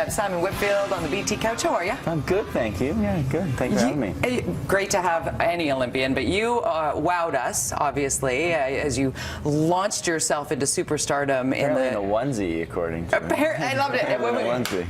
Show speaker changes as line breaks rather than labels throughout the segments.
have Simon Whitfield on the BT couch. How are you?
I'm good, thank you. Yeah, good. Thanks for having me.
Great to have any Olympian, but you wowed us, obviously, as you launched yourself into superstardom.
Apparently in a onesie, according to
I loved it.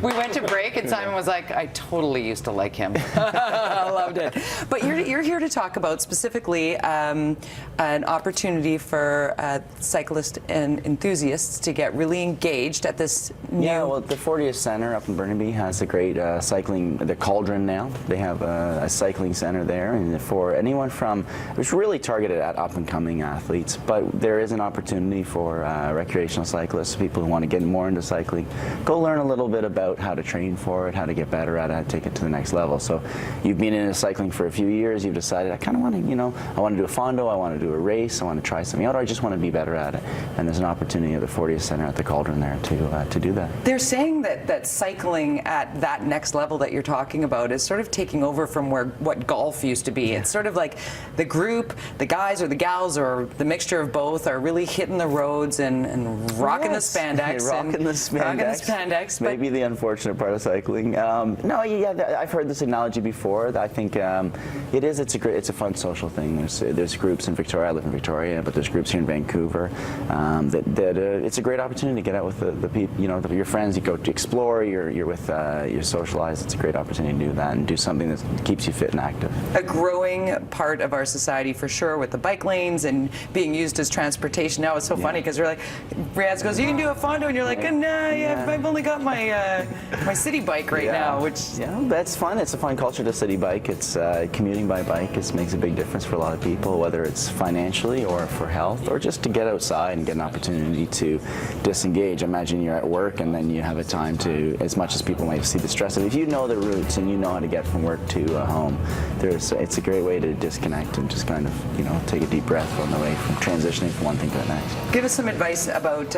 We went to break, and Simon was like, I totally used to like him. I loved it. But you're here to talk about specifically an opportunity for cyclists and enthusiasts to get really engaged at this new...
Yeah, well, the 40th Center up in Burnaby has a great cycling, the Cauldron now. They have a cycling center there, and for anyone from, it's really targeted at up-and-coming athletes, but there is an opportunity for recreational cyclists, people who want to get more into cycling, go learn a little bit about how to train for it, how to get better at it, take it to the next level. So you've been into cycling for a few years, you've decided, I kind of want to, you know, I want to do a fondo, I want to do a race, I want to try something out, or I just want to be better at it. And there's an opportunity at the 40th Center at the Cauldron there to do that.
They're saying that cycling at that next level that you're talking about is sort of taking over from what golf used to be. Yeah. It's sort of like the group, the guys or the gals or the mixture of both are really hitting the roads and rocking the spandex.
Rocking the spandex. Maybe the unfortunate part of cycling. No, yeah, I've heard this analogy before. I think it's a fun social thing. There's groups in Victoria. I live in Victoria, but there's groups here in Vancouver. It's a great opportunity to get out with the people, you know, your friends. You go to explore. You're with you socialize. It's a great opportunity to do that and do something that keeps you fit and active. A
growing part of our society for sure, with the bike lanes and being used as transportation now. It's so funny because we're like, Riaz goes, you can do a fondo, and you're like, nah, I've only got my my city bike right now, which
that's fun. It's a fun culture to city bike. It's commuting by bike. It makes a big difference for a lot of people, whether it's financially or for health or just to get outside and get an opportunity to disengage. Imagine you're at work and then you have a time to, as much as people might see the stress of it, if you know the routes and you know how to get from work to home, it's a great way to disconnect and just kind of, you know, take a deep breath on the way from transitioning from one thing to the next.
Give us some advice about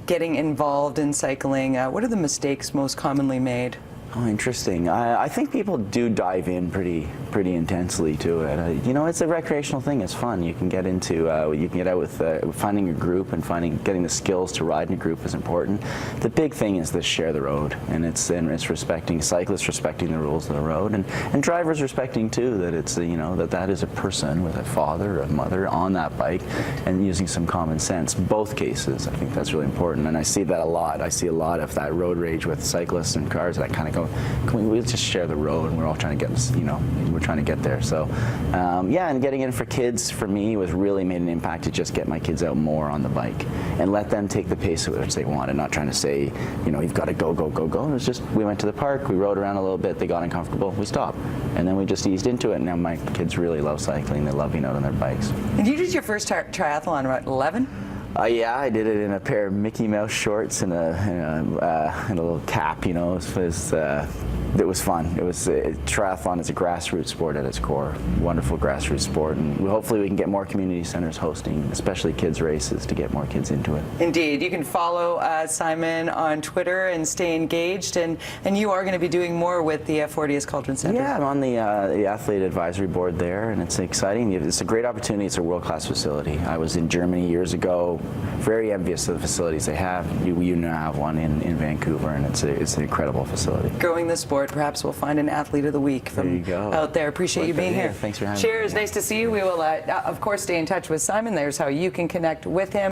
getting involved in cycling. What are the mistakes most commonly made?
Oh, interesting. I think people do dive in pretty intensely to it. You know, it's a recreational thing. It's fun. You can get into, you can get out with finding a group and getting the skills to ride in a group is important. The big thing is this share the road, and it's respecting cyclists, respecting the rules of the road, and drivers respecting too that it's you know that is a person with a father or a mother on that bike and using some common sense. Both cases, I think that's really important, and I see that a lot. I see a lot of that road rage with cyclists and cars that kind of go, can we just share the road, and we're all trying to get, you know, we're trying to get there. So yeah, and getting in for kids for me was really made an impact to just get my kids out more on the bike and let them take the pace at which they want, and not trying to say, you know, you've got to go. It was just, we went to the park, we rode around a little bit, they got uncomfortable, we stopped, and then we just eased into it. And now my kids really love cycling. They love being out on their bikes.
And you did your first triathlon at 11?
Yeah, I did it in a pair of Mickey Mouse shorts and a little cap. You know, it was fun. Triathlon is a grassroots sport at its core. Wonderful grassroots sport, and hopefully we can get more community centers hosting, especially kids races, to get more kids into it.
Indeed, you can follow Simon on Twitter and stay engaged, and you are going to be doing more with the 40th Cauldron Center.
Yeah, I'm on the athlete advisory board there, and it's exciting. It's a great opportunity. It's a world-class facility. I was in Germany years ago. Very envious of the facilities they have. You now have one in Vancouver, and it's an incredible facility.
Growing the sport, perhaps we'll find an athlete of the week from out there. Appreciate you being here.
Thanks for having me.
Cheers. Nice to see you. We will, of course, stay in touch with Simon. There's how you can connect with him.